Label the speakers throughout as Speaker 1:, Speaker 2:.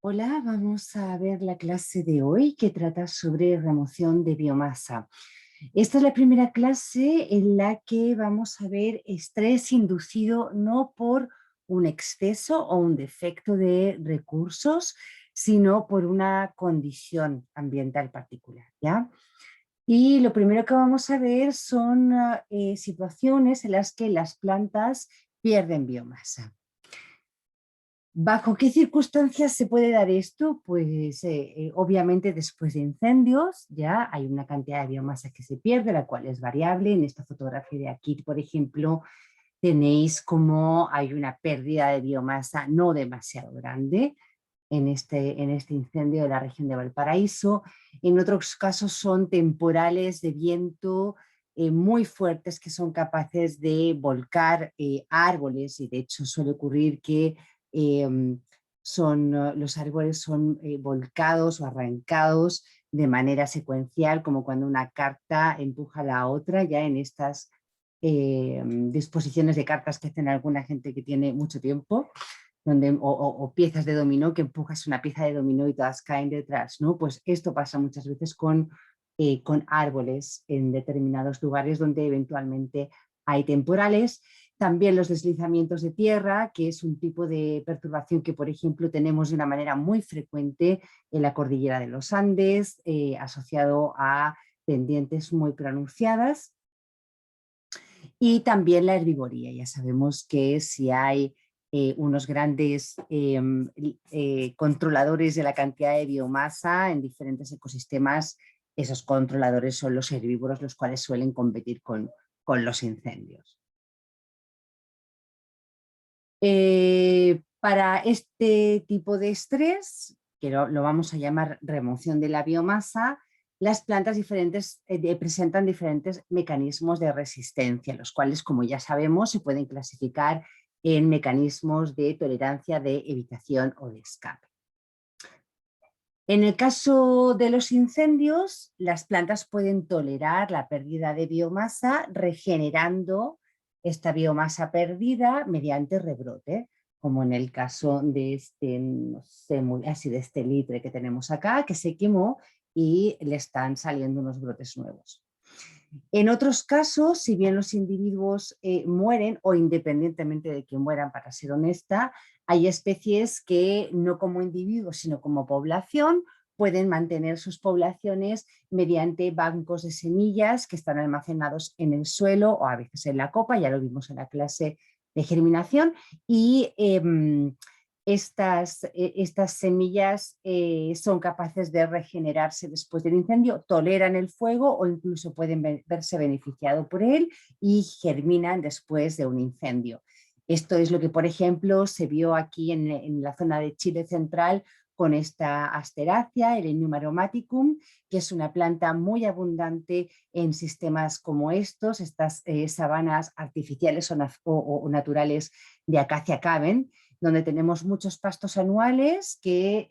Speaker 1: Hola, vamos a ver la clase de hoy que trata sobre remoción de biomasa. Esta es la primera clase en la que vamos a ver estrés inducido no por un exceso o un defecto de recursos, sino por una condición ambiental particular, ¿ya? Y lo primero que vamos a ver son situaciones en las que las plantas pierden biomasa. ¿Bajo qué circunstancias se puede dar esto? Pues obviamente después de incendios ya hay una cantidad de biomasa que se pierde, la cual es variable. En esta fotografía de aquí, por ejemplo, tenéis como hay una pérdida de biomasa no demasiado grande en este incendio de la región de Valparaíso. En otros casos son temporales de viento muy fuertes que son capaces de volcar árboles, y de hecho suele ocurrir que eh, los árboles son volcados o arrancados de manera secuencial, como cuando una carta empuja a la otra, ya en estas disposiciones de cartas que hacen alguna gente que tiene mucho tiempo, o piezas de dominó, que empujas una pieza de dominó y todas caen detrás, ¿no? Pues esto pasa muchas veces con árboles en determinados lugares donde eventualmente hay temporales. También los deslizamientos de tierra, que es un tipo de perturbación que, por ejemplo, tenemos de una manera muy frecuente en la cordillera de los Andes, asociado a pendientes muy pronunciadas. Y también la herbivoría. Ya sabemos que si hay unos grandes controladores de la cantidad de biomasa en diferentes ecosistemas, esos controladores son los herbívoros, los cuales suelen competir con los incendios. Para este tipo de estrés, que lo vamos a llamar remoción de la biomasa, las plantas presentan diferentes mecanismos de resistencia, los cuales, como ya sabemos, se pueden clasificar en mecanismos de tolerancia, de evitación o de escape. En el caso de los incendios, las plantas pueden tolerar la pérdida de biomasa regenerando esta biomasa perdida mediante rebrote, como en el caso de este, no sé, así de este litre que tenemos acá, que se quemó y le están saliendo unos brotes nuevos. En otros casos, si bien los individuos mueren, o independientemente de que mueran, para ser honesta, hay especies que no como individuos, sino como población, pueden mantener sus poblaciones mediante bancos de semillas que están almacenados en el suelo o a veces en la copa, ya lo vimos en la clase de germinación, y estas semillas son capaces de regenerarse después del incendio, toleran el fuego o incluso pueden verse beneficiados por él y germinan después de un incendio. Esto es lo que, por ejemplo, se vio aquí en la zona de Chile central con esta Asteracia, el Elenium aromaticum, que es una planta muy abundante en sistemas como estos, estas sabanas artificiales o naturales de Acacia caben, donde tenemos muchos pastos anuales que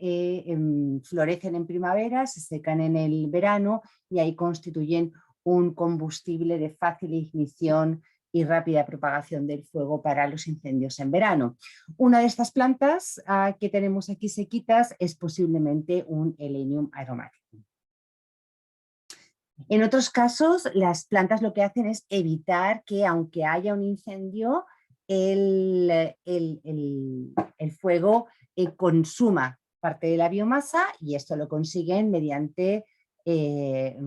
Speaker 1: florecen en primavera, se secan en el verano y ahí constituyen un combustible de fácil ignición y rápida propagación del fuego para los incendios en verano. Una de estas plantas que tenemos aquí sequitas es posiblemente un Elenium aromaticum. En otros casos, las plantas lo que hacen es evitar que, aunque haya un incendio, el fuego consuma parte de la biomasa, y esto lo consiguen mediante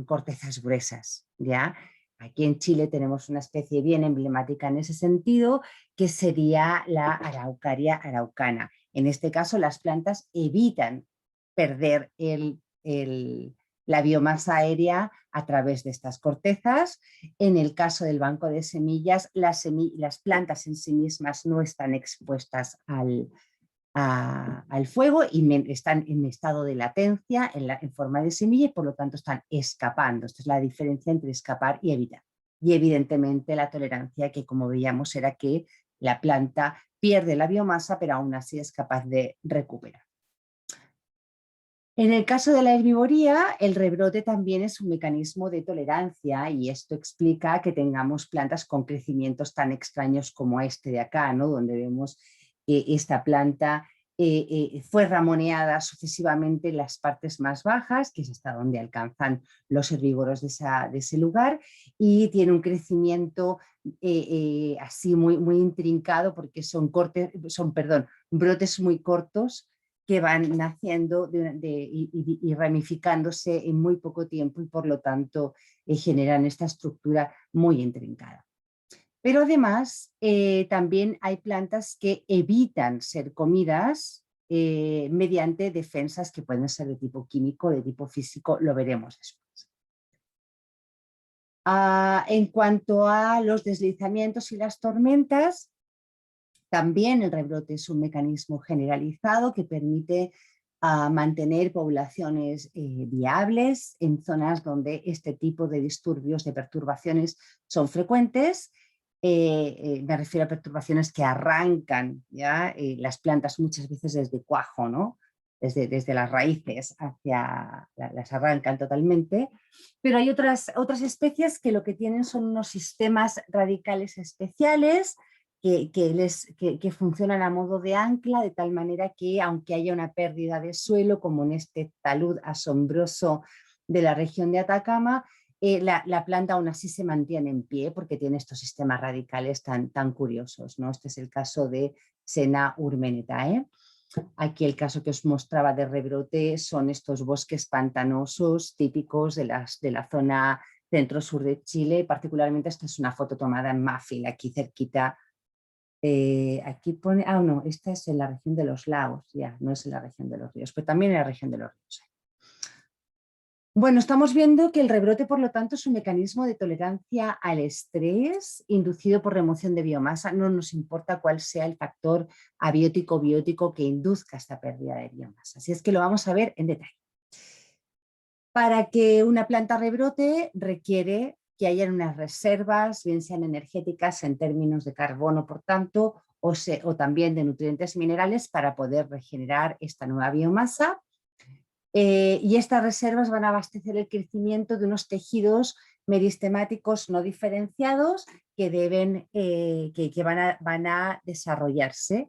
Speaker 1: cortezas gruesas, ¿ya? Aquí en Chile tenemos una especie bien emblemática en ese sentido, que sería la Araucaria araucana. En este caso, las plantas evitan perder la biomasa aérea a través de estas cortezas. En el caso del banco de semillas, las plantas en sí mismas no están expuestas al fuego y están en estado de latencia en forma de semilla, y por lo tanto están escapando. Esta es la diferencia entre escapar y evitar. Y evidentemente la tolerancia, que como veíamos era que la planta pierde la biomasa, pero aún así es capaz de recuperar. En el caso de la herbivoría, el rebrote también es un mecanismo de tolerancia, y esto explica que tengamos plantas con crecimientos tan extraños como este de acá, ¿no? Donde vemos esta planta fue ramoneada sucesivamente en las partes más bajas, que es hasta donde alcanzan los herbívoros de ese lugar, y tiene un crecimiento así muy intrincado porque son brotes muy cortos que van naciendo y ramificándose en muy poco tiempo y por lo tanto generan esta estructura muy intrincada. Pero además también hay plantas que evitan ser comidas mediante defensas que pueden ser de tipo químico, de tipo físico, lo veremos después. En cuanto a los deslizamientos y las tormentas, también el rebrote es un mecanismo generalizado que permite mantener poblaciones viables en zonas donde este tipo de disturbios, de perturbaciones son frecuentes. Me refiero a perturbaciones que arrancan ¿ya? Las plantas muchas veces desde cuajo, ¿no? Desde las raíces las arrancan totalmente, pero hay otras especies que lo que tienen son unos sistemas radicales especiales que funcionan a modo de ancla, de tal manera que aunque haya una pérdida de suelo, como en este talud asombroso de la región de Atacama, la planta aún así se mantiene en pie porque tiene estos sistemas radicales tan curiosos, ¿no? Este es el caso de Sena urmenetae. Aquí el caso que os mostraba de rebrote son estos bosques pantanosos típicos de la zona centro-sur de Chile. Particularmente esta es una foto tomada en Mafil, aquí cerquita. Aquí pone, no, esta es en la región de los lagos, ya, no es en la región de los ríos, pero también en la región de los ríos. Bueno, estamos viendo que el rebrote, por lo tanto, es un mecanismo de tolerancia al estrés inducido por remoción de biomasa. No nos importa cuál sea el factor abiótico o biótico que induzca esta pérdida de biomasa. Así es que lo vamos a ver en detalle. Para que una planta rebrote requiere que haya unas reservas, bien sean energéticas en términos de carbono, por tanto, o también de nutrientes minerales para poder regenerar esta nueva biomasa. Y estas reservas van a abastecer el crecimiento de unos tejidos meristemáticos no diferenciados que van a desarrollarse.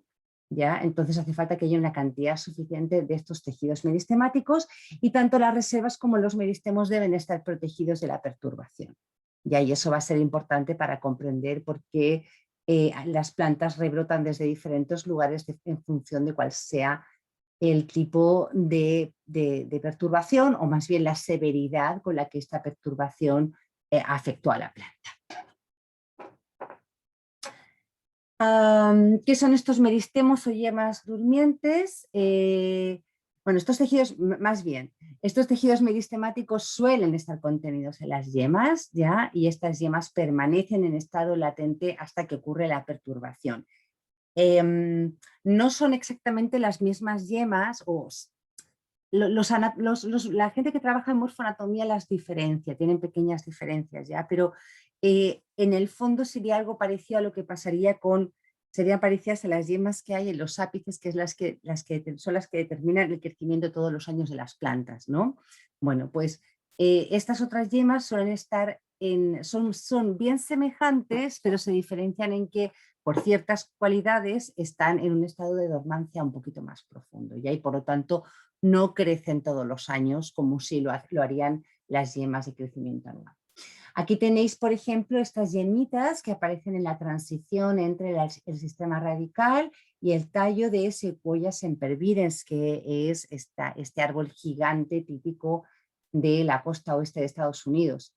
Speaker 1: ¿Ya? Entonces hace falta que haya una cantidad suficiente de estos tejidos meristemáticos y tanto las reservas como los meristemos deben estar protegidos de la perturbación. ¿Ya? Y eso va a ser importante para comprender por qué las plantas rebrotan desde diferentes lugares en función de cuál sea el tipo de perturbación o más bien la severidad con la que esta perturbación afectó a la planta. ¿Qué son estos meristemos o yemas durmientes? Bueno, estos tejidos, más bien, estos tejidos meristemáticos suelen estar contenidos en las yemas, ¿ya? Y estas yemas permanecen en estado latente hasta que ocurre la perturbación. No son exactamente las mismas yemas, la gente que trabaja en morfoanatomía las diferencia, tienen pequeñas diferencias, ¿ya? Pero en el fondo sería algo parecido a lo que pasaría serían parecidas a las yemas que hay en los ápices, que, son las que determinan el crecimiento todos los años de las plantas, ¿no? Bueno, pues estas otras yemas suelen estar son bien semejantes, pero se diferencian en que por ciertas cualidades están en un estado de dormancia un poquito más profundo, ¿ya? Y por lo tanto no crecen todos los años como si lo harían las yemas de crecimiento anual. Aquí tenéis, por ejemplo, estas yemitas que aparecen en la transición entre el sistema radical y el tallo de Sequoia sempervirens, que es este árbol gigante típico de la costa oeste de Estados Unidos.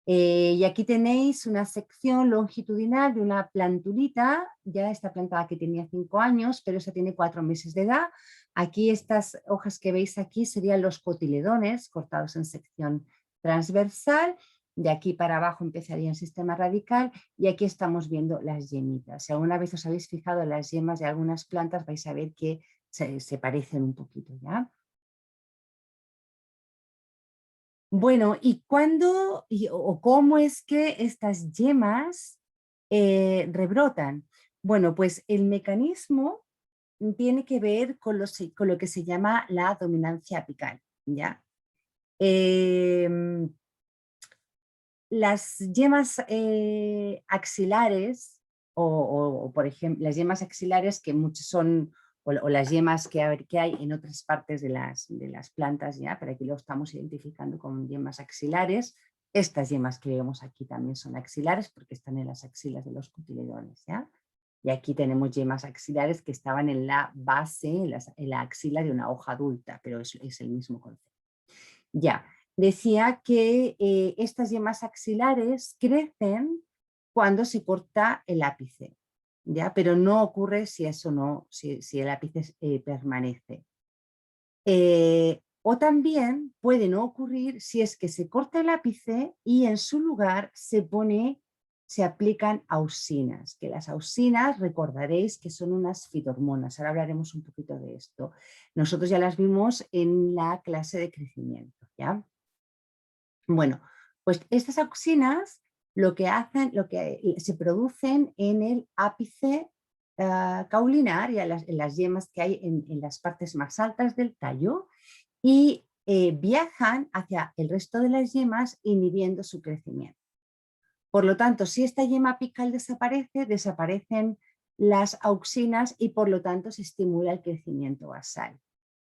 Speaker 1: Y aquí tenéis una sección longitudinal de una plantulita, ya esta planta que tenía 5 años, pero esa tiene 4 meses de edad. Aquí estas hojas que veis aquí serían los cotiledones cortados en sección transversal. De aquí para abajo empezaría el sistema radical y aquí estamos viendo las yemitas. Si alguna vez os habéis fijado en las yemas de algunas plantas vais a ver que se parecen un poquito, ¿ya? Bueno, ¿y cuándo o cómo es que estas yemas rebrotan? Bueno, pues el mecanismo tiene que ver con lo que se llama la dominancia apical, ¿ya? Em, las yemas axilares, por ejemplo, las yemas axilares que muchas son o las yemas que hay en otras partes de las plantas, ¿ya? Pero aquí lo estamos identificando con yemas axilares. Estas yemas que vemos aquí también son axilares porque están en las axilas de los cotiledones, ¿ya? Y aquí tenemos yemas axilares que estaban en la base, en la axila de una hoja adulta, pero es el mismo concepto. Ya, decía que estas yemas axilares crecen cuando se corta el ápice, ¿ya? Pero no ocurre si eso no, si el ápice permanece. O también puede no ocurrir si es que se corta el ápice y en su lugar se aplican auxinas, que las auxinas recordaréis que son unas fitohormonas. Ahora hablaremos un poquito de esto. Nosotros ya las vimos en la clase de crecimiento, ¿ya? Bueno, pues estas auxinas lo que hacen, lo que se producen en el ápice caulinar y en las yemas que hay en las partes más altas del tallo y viajan hacia el resto de las yemas inhibiendo su crecimiento. Por lo tanto, si esta yema apical desaparece, desaparecen las auxinas y por lo tanto se estimula el crecimiento basal.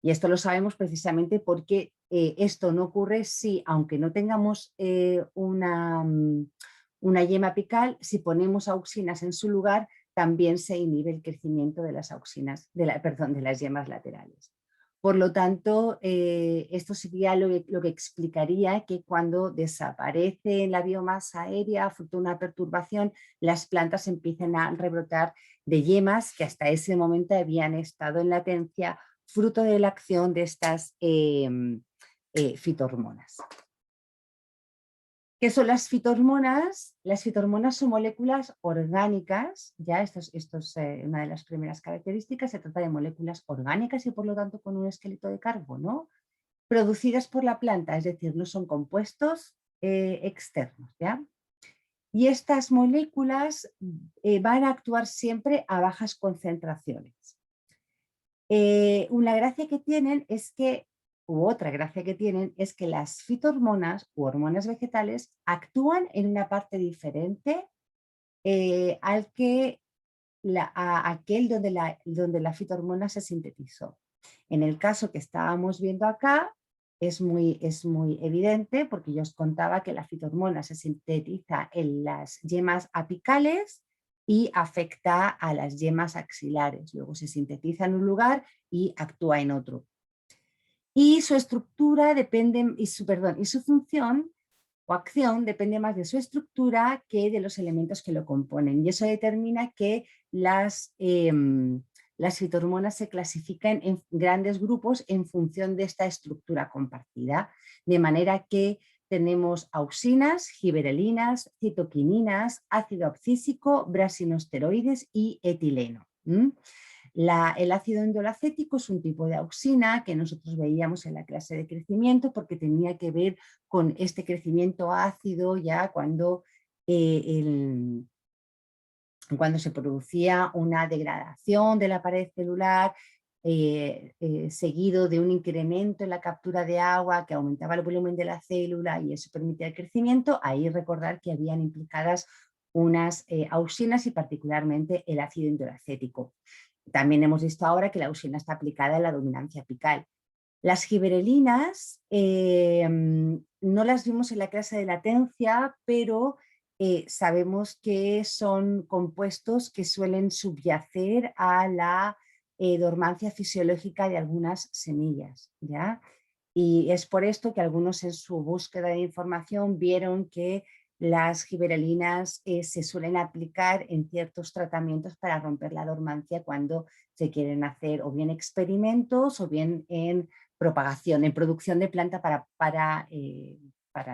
Speaker 1: Y esto lo sabemos precisamente porque esto no ocurre si, aunque no tengamos una yema apical, si ponemos auxinas en su lugar, también se inhibe el crecimiento de las auxinas, de las yemas laterales. Por lo tanto, esto sería lo que explicaría que cuando desaparece la biomasa aérea, fruto de una perturbación, las plantas empiecen a rebrotar de yemas que hasta ese momento habían estado en latencia, fruto de la acción de estas fitohormonas. ¿Qué son las fitohormonas? Las fitohormonas son moléculas orgánicas, ya esto es una de las primeras características, se trata de moléculas orgánicas y por lo tanto con un esqueleto de carbono, producidas por la planta, es decir, no son compuestos externos, ¿ya? Y estas moléculas van a actuar siempre a bajas concentraciones. Una gracia que tienen es que, u otra gracia que tienen, es que las fitohormonas u hormonas vegetales actúan en una parte diferente a aquel donde la fitohormona se sintetizó. En el caso que estábamos viendo acá, es muy evidente porque yo os contaba que la fitohormona se sintetiza en las yemas apicales y afecta a las yemas axilares. Luego se sintetiza en un lugar y actúa en otro. Y su estructura depende, y su función o acción depende más de su estructura que de los elementos que lo componen. Y eso determina que las fitohormonas se clasifican en grandes grupos en función de esta estructura compartida. De manera que tenemos auxinas, giberelinas, citoquininas, ácido abscísico, brasinosteroides y etileno. El ácido indolacético es un tipo de auxina que nosotros veíamos en la clase de crecimiento porque tenía que ver con este crecimiento ácido ya cuando se producía una degradación de la pared celular seguido de un incremento en la captura de agua que aumentaba el volumen de la célula y eso permitía el crecimiento. Ahí recordar que habían implicadas unas auxinas y particularmente el ácido indolacético. También hemos visto ahora que la auxina está aplicada en la dominancia apical. Las giberelinas no las vimos en la clase de latencia, pero sabemos que son compuestos que suelen subyacer a la dormancia fisiológica de algunas semillas, ¿ya? Y es por esto que algunos en su búsqueda de información vieron que las giberelinas se suelen aplicar en ciertos tratamientos para romper la dormancia cuando se quieren hacer o bien experimentos o bien en propagación, en producción de planta para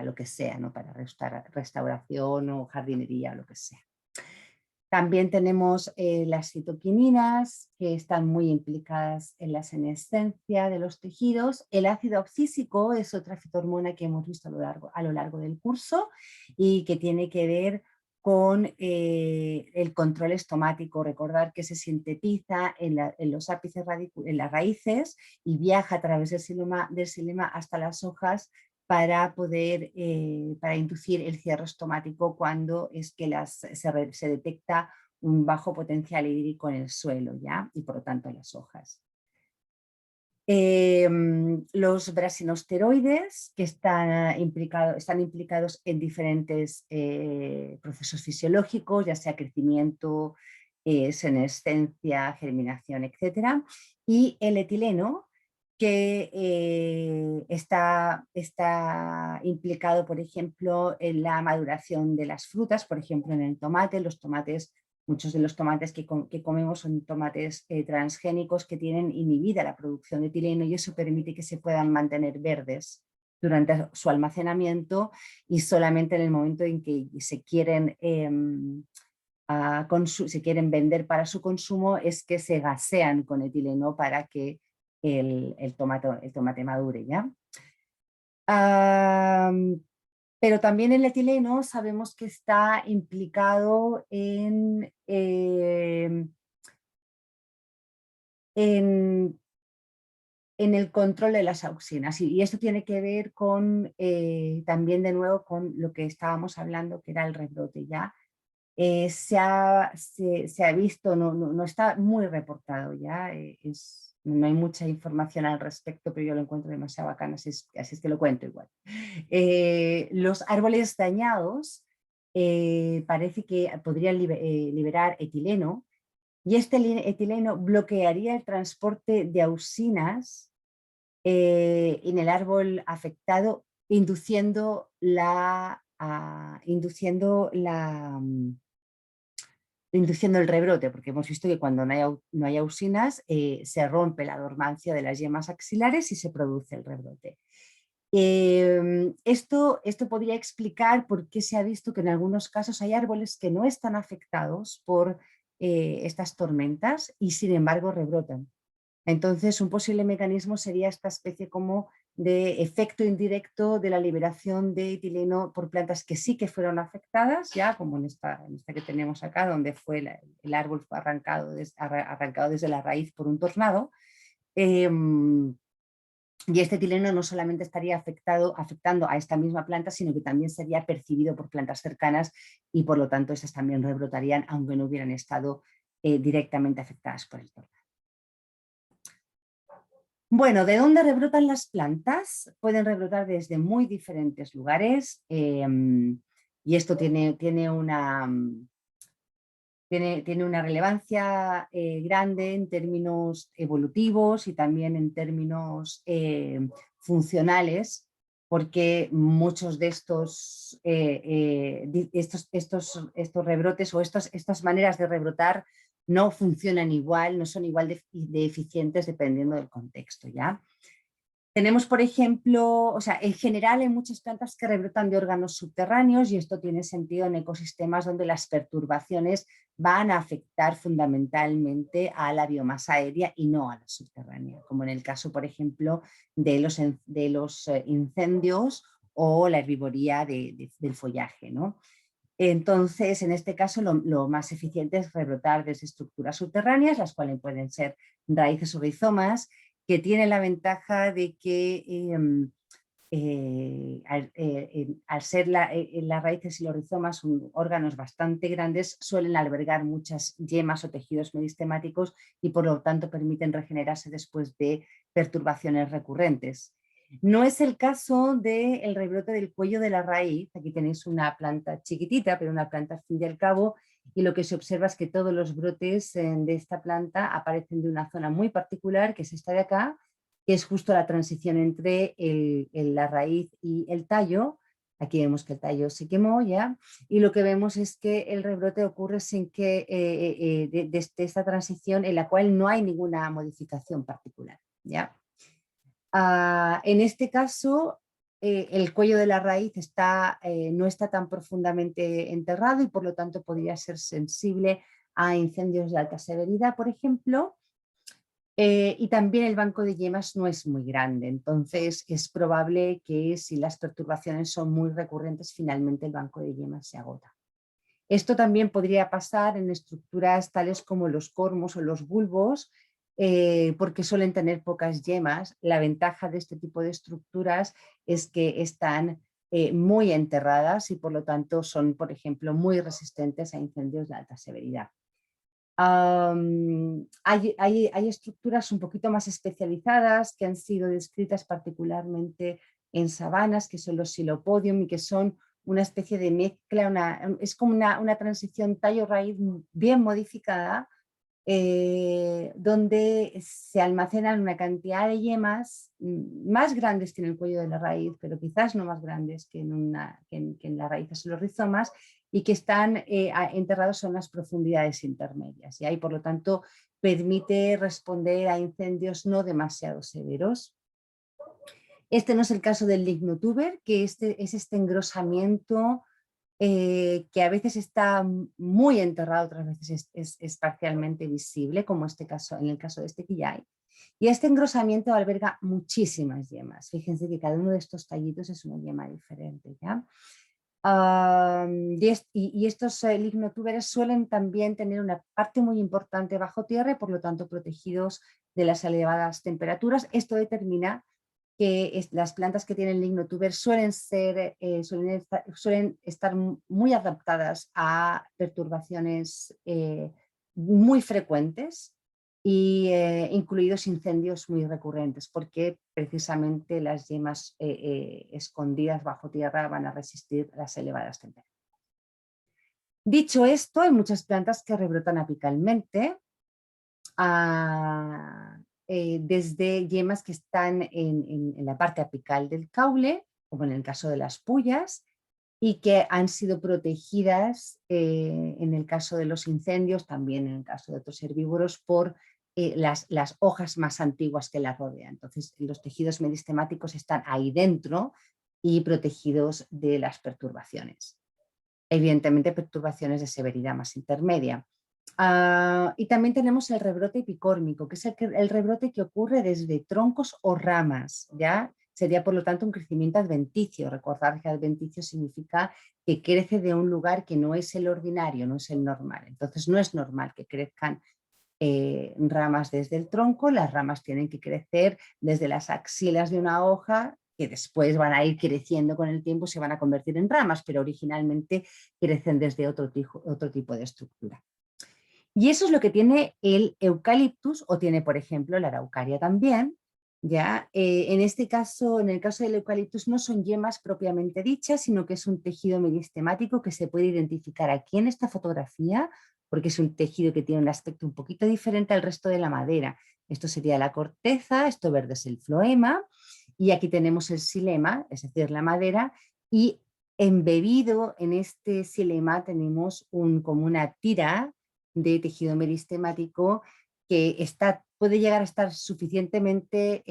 Speaker 1: lo que sea, ¿no? Para restauración o jardinería o lo que sea. También tenemos las citoquininas, que están muy implicadas en la senescencia de los tejidos. El ácido abscísico es otra fitohormona que hemos visto a lo largo del curso y que tiene que ver con el control estomático. Recordar que se sintetiza en los ápices en las raíces y viaja a través del xilema hasta las hojas para inducir el cierre estomático cuando es que se detecta un bajo potencial hídrico en el suelo, ¿ya? Y por lo tanto las hojas. Los brasinosteroides, que están implicados en diferentes procesos fisiológicos, ya sea crecimiento, senescencia, germinación, etc. Y el etileno, que está implicado, por ejemplo, en la maduración de las frutas, por ejemplo, en el tomate. Los tomates, muchos de los tomates que comemos son tomates transgénicos que tienen inhibida la producción de etileno, y eso permite que se puedan mantener verdes durante su almacenamiento, y solamente en el momento en que se quieren se quieren vender para su consumo es que se gasean con etileno para que el tomate madure, ¿ya? Pero también el etileno sabemos que está implicado en el control de las auxinas, y esto tiene que ver con también de nuevo con lo que estábamos hablando, que era el rebrote, ¿ya? Se ha visto, no está muy reportado ya, no hay mucha información al respecto, pero yo lo encuentro demasiado bacán, así es que lo cuento igual. Los árboles dañados parece que podrían liberar etileno, y este etileno bloquearía el transporte de auxinas en el árbol afectado, induciendo el rebrote, porque hemos visto que cuando no hay auxinas se rompe la dormancia de las yemas axilares y se produce el rebrote. Esto podría explicar por qué se ha visto que en algunos casos hay árboles que no están afectados por estas tormentas y sin embargo rebrotan. Entonces, un posible mecanismo sería esta especie como de efecto indirecto de la liberación de etileno por plantas que sí que fueron afectadas, ya como en esta que tenemos acá, donde fue el árbol fue arrancado desde la raíz por un tornado. Y este etileno no solamente estaría afectando a esta misma planta, sino que también sería percibido por plantas cercanas, y por lo tanto esas también rebrotarían, aunque no hubieran estado directamente afectadas por el tornado. Bueno, ¿de dónde rebrotan las plantas? Pueden rebrotar desde muy diferentes lugares, y esto tiene una relevancia grande en términos evolutivos y también en términos funcionales, porque muchos de estos rebrotes o estas maneras de rebrotar no funcionan igual, no son igual de eficientes dependiendo del contexto, ¿ya? Tenemos, por ejemplo, o sea, en general hay muchas plantas que rebrotan de órganos subterráneos, y esto tiene sentido en ecosistemas donde las perturbaciones van a afectar fundamentalmente a la biomasa aérea y no a la subterránea, como en el caso, por ejemplo, de los incendios o la herbivoría del follaje, ¿no? Entonces, en este caso, lo más eficiente es rebrotar desde estructuras subterráneas, las cuales pueden ser raíces o rizomas, que tienen la ventaja de que al ser las raíces y los rizomas son órganos bastante grandes, suelen albergar muchas yemas o tejidos meristemáticos, y por lo tanto permiten regenerarse después de perturbaciones recurrentes. No es el caso del rebrote del cuello de la raíz. Aquí tenéis una planta chiquitita, pero una planta al fin y al cabo, y lo que se observa es que todos los brotes de esta planta aparecen de una zona muy particular, que es esta de acá, que es justo la transición entre la raíz y el tallo. Aquí vemos que el tallo se quemó ya, y lo que vemos es que el rebrote ocurre sin que desde esta transición en la cual no hay ninguna modificación particular, ¿ya? En este caso, el cuello de la raíz no está tan profundamente enterrado, y por lo tanto podría ser sensible a incendios de alta severidad, por ejemplo, y también el banco de yemas no es muy grande, entonces es probable que si las perturbaciones son muy recurrentes, finalmente el banco de yemas se agota. Esto también podría pasar en estructuras tales como los cormos o los bulbos, porque suelen tener pocas yemas. La ventaja de este tipo de estructuras es que están muy enterradas, y por lo tanto son, por ejemplo, muy resistentes a incendios de alta severidad. Hay estructuras un poquito más especializadas que han sido descritas particularmente en sabanas, que son los Silopodium y que son una especie de mezcla, es como una transición tallo-raíz bien modificada, donde se almacenan una cantidad de yemas más grandes que en el cuello de la raíz, pero quizás no más grandes que en las raíces de los rizomas, y que están enterrados en las profundidades intermedias. Y ahí, por lo tanto, permite responder a incendios no demasiado severos. Este no es el caso del lignotuber, que es este engrosamiento que a veces está muy enterrado, otras veces es parcialmente visible, como en el caso de este quillay. Y este engrosamiento alberga muchísimas yemas. Fíjense que cada uno de estos tallitos es una yema diferente, ¿ya? Y estos lignotúberes suelen también tener una parte muy importante bajo tierra y por lo tanto protegidos de las elevadas temperaturas. Esto determina que las plantas que tienen lignotuber suelen estar muy adaptadas a perturbaciones muy frecuentes y incluidos incendios muy recurrentes, porque precisamente las yemas escondidas bajo tierra van a resistir las elevadas temperaturas. Dicho esto, hay muchas plantas que rebrotan apicalmente, desde yemas que están en la parte apical del caule, como en el caso de las puyas, y que han sido protegidas en el caso de los incendios, también en el caso de otros herbívoros, por las hojas más antiguas que las rodean. Entonces, los tejidos meristemáticos están ahí dentro y protegidos de las perturbaciones. Evidentemente, perturbaciones de severidad más intermedia. Y también tenemos el rebrote epicórmico, que es el rebrote que ocurre desde troncos o ramas, ¿ya? Sería, por lo tanto, un crecimiento adventicio. Recordar que adventicio significa que crece de un lugar que no es el ordinario, no es el normal. Entonces, no es normal que crezcan ramas desde el tronco, las ramas tienen que crecer desde las axilas de una hoja, que después van a ir creciendo con el tiempo y se van a convertir en ramas, pero originalmente crecen desde otro tipo de estructura. Y eso es lo que tiene el eucaliptus, o tiene, por ejemplo, la araucaria también. ¿Ya? En este caso, en el caso del eucaliptus, no son yemas propiamente dichas, sino que es un tejido meristemático que se puede identificar aquí en esta fotografía, porque es un tejido que tiene un aspecto un poquito diferente al resto de la madera. Esto sería la corteza, esto verde es el floema, y aquí tenemos el xilema, es decir, la madera, y embebido en este xilema tenemos como una tira de tejido meristemático que puede llegar a estar suficientemente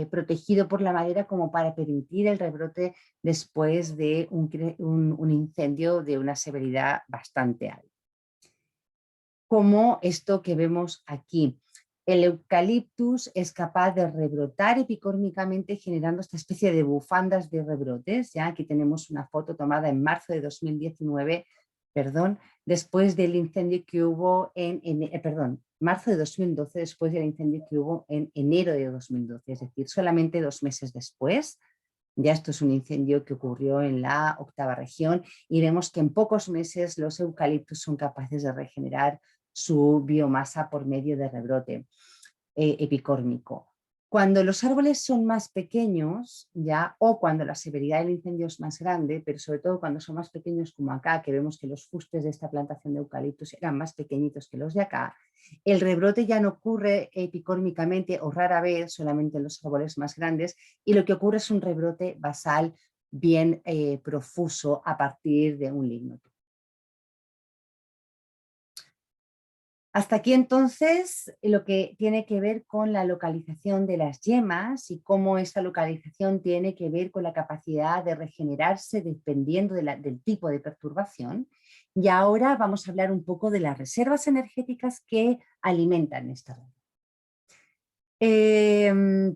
Speaker 1: protegido por la madera como para permitir el rebrote después de un incendio de una severidad bastante alta. Como esto que vemos aquí. El eucaliptus es capaz de rebrotar epicórmicamente generando esta especie de bufandas de rebrotes. ¿Ya? Aquí tenemos una foto tomada en marzo de 2019, después del incendio que hubo marzo de 2012, después del incendio que hubo en enero de 2012, es decir, solamente 2 meses después. Ya esto es un incendio que ocurrió en la 8ª región y vemos que en pocos meses los eucaliptus son capaces de regenerar su biomasa por medio de rebrote epicórmico. Cuando los árboles son más pequeños, ya, o cuando la severidad del incendio es más grande, pero sobre todo cuando son más pequeños como acá, que vemos que los fustes de esta plantación de eucaliptus eran más pequeñitos que los de acá, el rebrote ya no ocurre epicórmicamente o rara vez solamente en los árboles más grandes, y lo que ocurre es un rebrote basal bien profuso a partir de un lignotuber. Hasta aquí entonces lo que tiene que ver con la localización de las yemas y cómo esta localización tiene que ver con la capacidad de regenerarse dependiendo del tipo de perturbación. Y ahora vamos a hablar un poco de las reservas energéticas que alimentan esta red.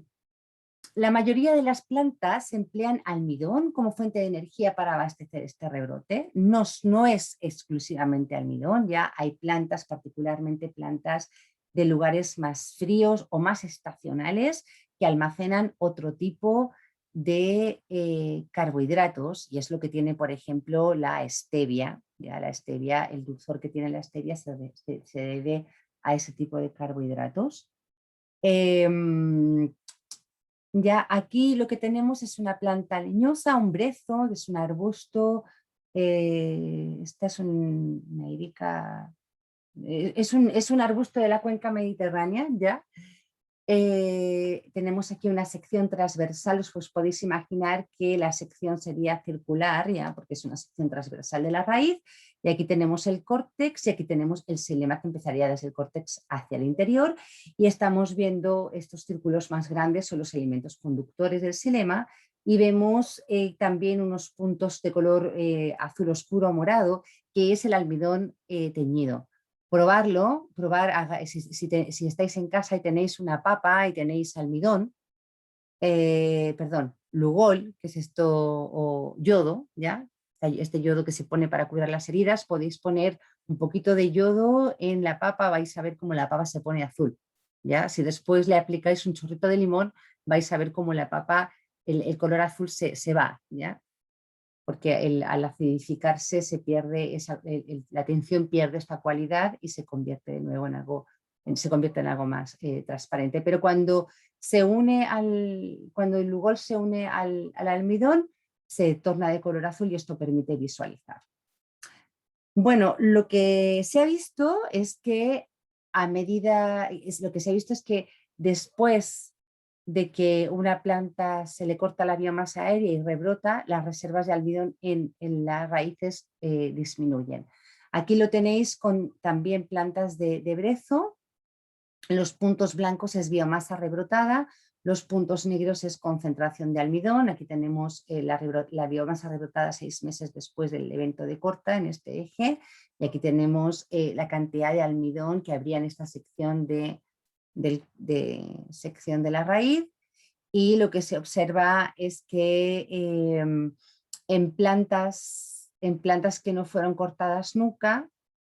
Speaker 1: La mayoría de las plantas emplean almidón como fuente de energía para abastecer este rebrote. No es exclusivamente almidón, ya hay plantas, particularmente plantas de lugares más fríos o más estacionales, que almacenan otro tipo de carbohidratos, y es lo que tiene, por ejemplo, la stevia, Ya la stevia, el dulzor que tiene la stevia se debe a ese tipo de carbohidratos. Em, ya aquí lo que tenemos es una planta leñosa, un brezo, que es un arbusto. Esta es una híbrica, es un arbusto de la cuenca mediterránea, ¿ya? Tenemos aquí una sección transversal, os podéis imaginar que la sección sería circular, ¿ya? Porque es una sección transversal de la raíz, y aquí tenemos el córtex y aquí tenemos el xilema que empezaría desde el córtex hacia el interior, y estamos viendo estos círculos más grandes, son los elementos conductores del xilema, y vemos también unos puntos de color azul oscuro o morado, que es el almidón teñido. Probarlo, si estáis en casa y tenéis una papa y tenéis almidón, perdón, lugol, que es esto, o yodo, ¿ya? Este yodo que se pone para curar las heridas, podéis poner un poquito de yodo en la papa, vais a ver cómo la papa se pone azul, ¿ya? Si después le aplicáis un chorrito de limón, vais a ver cómo la papa, el color azul se va, ¿ya? Porque al acidificarse se pierde la tinción pierde esta cualidad y se convierte de nuevo en algo, más transparente. Pero cuando cuando el lugol se une al almidón, se torna de color azul y esto permite visualizar. Bueno, lo que se ha visto es que después de que una planta se le corta la biomasa aérea y rebrota, las reservas de almidón en las raíces disminuyen. Aquí lo tenéis con también plantas de brezo. Los puntos blancos es biomasa rebrotada, los puntos negros es concentración de almidón. Aquí tenemos la biomasa rebrotada 6 meses después del evento de corta en este eje, y aquí tenemos la cantidad de almidón que habría en esta sección de sección de la raíz, y lo que se observa es que en plantas que no fueron cortadas nunca,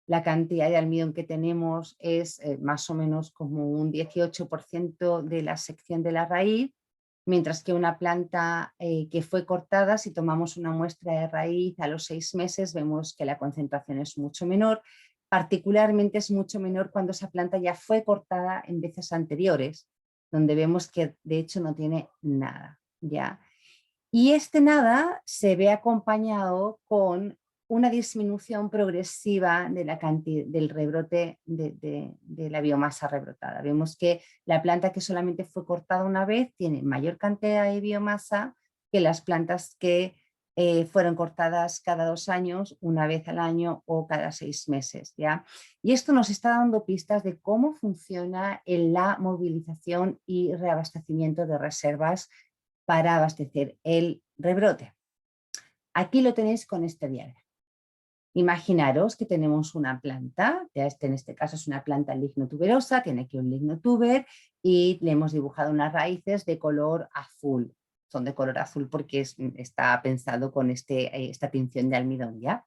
Speaker 1: la cantidad de almidón que tenemos es más o menos como un 18% de la sección de la raíz, mientras que una planta que fue cortada, si tomamos una muestra de raíz a los 6 meses, vemos que la concentración es mucho menor. Particularmente es mucho menor cuando esa planta ya fue cortada en veces anteriores, donde vemos que de hecho no tiene nada, ¿ya? Y este nada se ve acompañado con una disminución progresiva de del rebrote de la biomasa rebrotada. Vemos que la planta que solamente fue cortada una vez tiene mayor cantidad de biomasa que las plantas que fueron cortadas cada 2 años, una vez al año o cada 6 meses. ¿Ya? Y esto nos está dando pistas de cómo funciona en la movilización y reabastecimiento de reservas para abastecer el rebrote. Aquí lo tenéis con este diagrama. Imaginaros que tenemos una planta, en este caso es una planta lignotuberosa, tiene aquí un lignotuber y le hemos dibujado unas raíces de color azul. Son de color azul porque está pensado con esta tinción de almidón, ¿ya?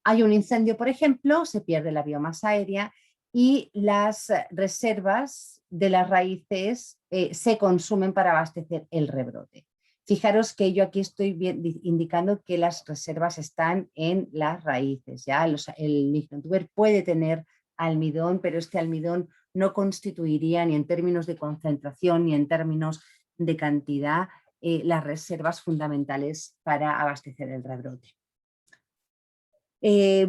Speaker 1: Hay un incendio, por ejemplo, se pierde la biomasa aérea y las reservas de las raíces se consumen para abastecer el rebrote. Fijaros que yo aquí estoy indicando que las reservas están en las raíces. ¿Ya? El lignotuber puede tener almidón, pero este almidón no constituiría ni en términos de concentración ni en términos de cantidad las reservas fundamentales para abastecer el rebrote.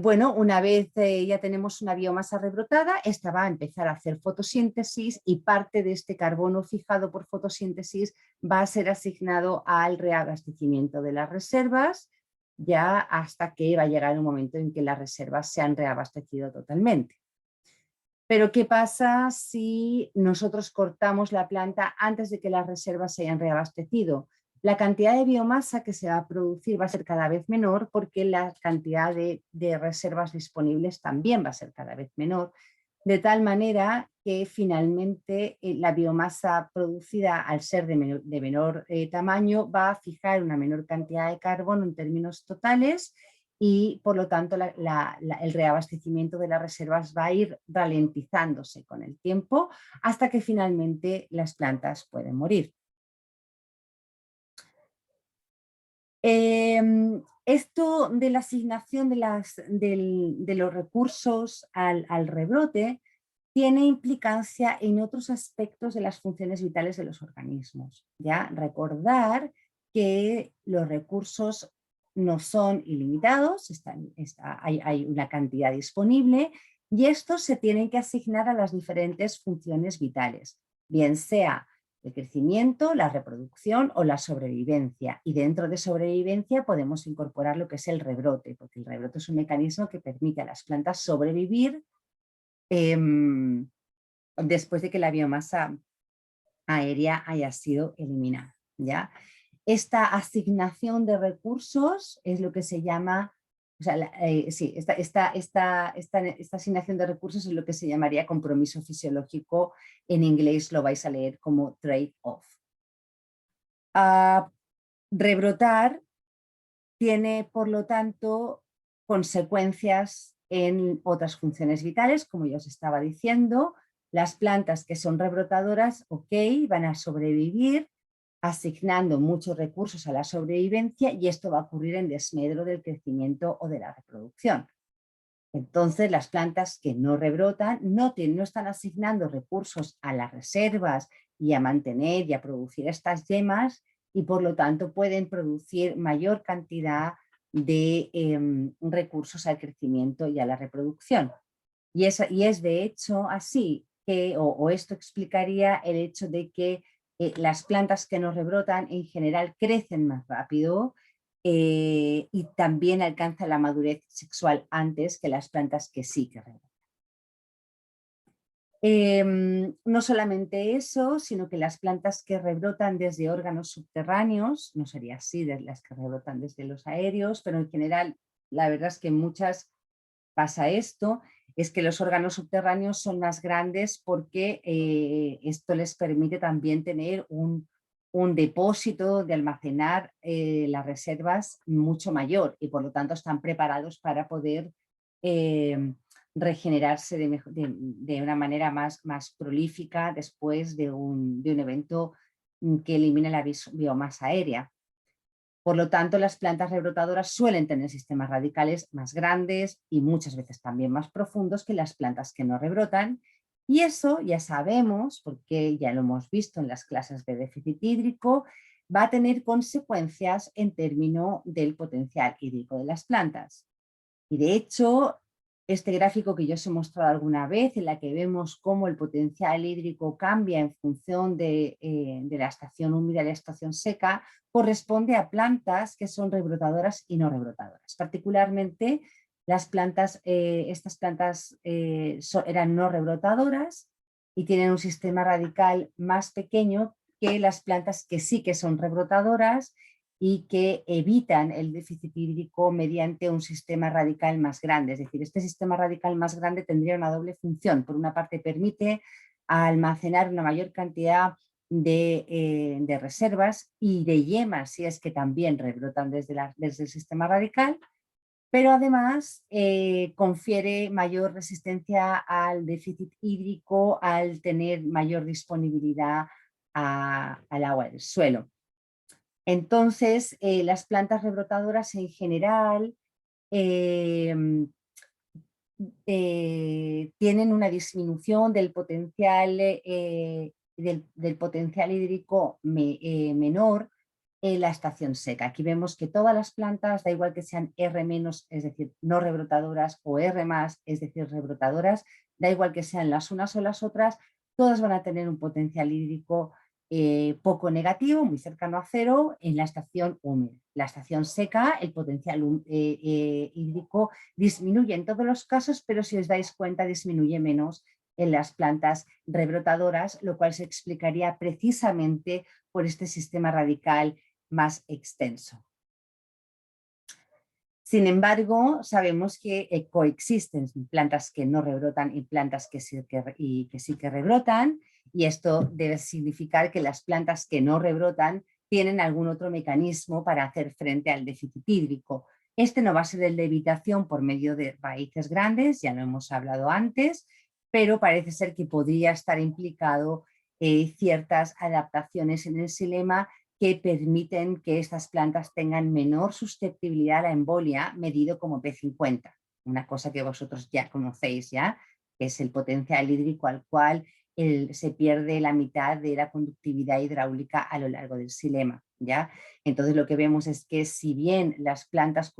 Speaker 1: Bueno, una vez ya tenemos una biomasa rebrotada, esta va a empezar a hacer fotosíntesis y parte de este carbono fijado por fotosíntesis va a ser asignado al reabastecimiento de las reservas, ya hasta que va a llegar un momento en que las reservas se han reabastecido totalmente. Pero ¿qué pasa si nosotros cortamos la planta antes de que las reservas se hayan reabastecido? La cantidad de biomasa que se va a producir va a ser cada vez menor porque la cantidad de reservas disponibles también va a ser cada vez menor, de tal manera que finalmente la biomasa producida, al ser de menor tamaño, va a fijar una menor cantidad de carbono en términos totales y por lo tanto el reabastecimiento de las reservas va a ir ralentizándose con el tiempo hasta que finalmente las plantas pueden morir. Esto de la asignación de los recursos al rebrote tiene implicancia en otros aspectos de las funciones vitales de los organismos. ¿Ya? Recordar que los recursos no son ilimitados, hay una cantidad disponible y estos se tienen que asignar a las diferentes funciones vitales, bien sea el crecimiento, la reproducción o la sobrevivencia. Y dentro de sobrevivencia podemos incorporar lo que es el rebrote, porque el rebrote es un mecanismo que permite a las plantas sobrevivir después de que la biomasa aérea haya sido eliminada. ¿Ya? Esta asignación de recursos es lo que se llama, o sea, sí, esta asignación de recursos es lo que se llamaría compromiso fisiológico, en inglés lo vais a leer como trade-off. Rebrotar tiene, por lo tanto, consecuencias en otras funciones vitales, como ya os estaba diciendo. Las plantas que son rebrotadoras, ok, van a sobrevivir asignando muchos recursos a la sobrevivencia y esto va a ocurrir en desmedro del crecimiento o de la reproducción. Entonces, las plantas que no rebrotan no están asignando recursos a las reservas y a mantener y a producir estas yemas y por lo tanto pueden producir mayor cantidad de recursos al crecimiento y a la reproducción. Y es de hecho así que, o esto explicaría el hecho de que las plantas que no rebrotan en general crecen más rápido y también alcanzan la madurez sexual antes que las plantas que sí que rebrotan. No solamente eso, sino que las plantas que rebrotan desde órganos subterráneos, no sería así de las que rebrotan desde los aéreos, pero en general la verdad es que en muchas pasa esto, es que los órganos subterráneos son más grandes porque esto les permite también tener un depósito de almacenar las reservas mucho mayor y por lo tanto están preparados para poder regenerarse de una manera más prolífica después de un evento que elimine la biomasa aérea. Por lo tanto, las plantas rebrotadoras suelen tener sistemas radicales más grandes y muchas veces también más profundos que las plantas que no rebrotan. Y eso ya sabemos, porque ya lo hemos visto en las clases de déficit hídrico, va a tener consecuencias en términos del potencial hídrico de las plantas. Y de hecho, este gráfico que yo os he mostrado alguna vez, en la que vemos cómo el potencial hídrico cambia en función de la estación húmeda y la estación seca, corresponde a plantas que son rebrotadoras y no rebrotadoras. Particularmente estas plantas eran no rebrotadoras y tienen un sistema radical más pequeño que las plantas que sí que son rebrotadoras y que evitan el déficit hídrico mediante un sistema radical más grande. Es decir, este sistema radical más grande tendría una doble función. Por una parte, permite almacenar una mayor cantidad de reservas y de yemas, si es que también rebrotan desde el sistema radical, pero además confiere mayor resistencia al déficit hídrico al tener mayor disponibilidad al agua del suelo. Entonces, las plantas rebrotadoras en general tienen una disminución del potencial, del potencial hídrico menor en la estación seca. Aquí vemos que todas las plantas, da igual que sean R-, es decir, no rebrotadoras, o R+, es decir, rebrotadoras, da igual que sean las unas o las otras, todas van a tener un potencial hídrico poco negativo, muy cercano a cero, en la estación húmeda. La estación seca, el potencial hídrico disminuye en todos los casos, pero si os dais cuenta disminuye menos en las plantas rebrotadoras, lo cual se explicaría precisamente por este sistema radical más extenso. Sin embargo, sabemos que coexisten plantas que no rebrotan y plantas que sí que rebrotan, y esto debe significar que las plantas que no rebrotan tienen algún otro mecanismo para hacer frente al déficit hídrico. Este no va a ser el de evitación por medio de raíces grandes, ya lo hemos hablado antes, pero parece ser que podría estar implicado ciertas adaptaciones en el xilema que permiten que estas plantas tengan menor susceptibilidad a la embolia, medido como P50, una cosa que vosotros ya conocéis, ¿ya? Que es el potencial hídrico al cual se pierde la mitad de la conductividad hidráulica a lo largo del xilema, ¿ya? Entonces lo que vemos es que si bien las plantas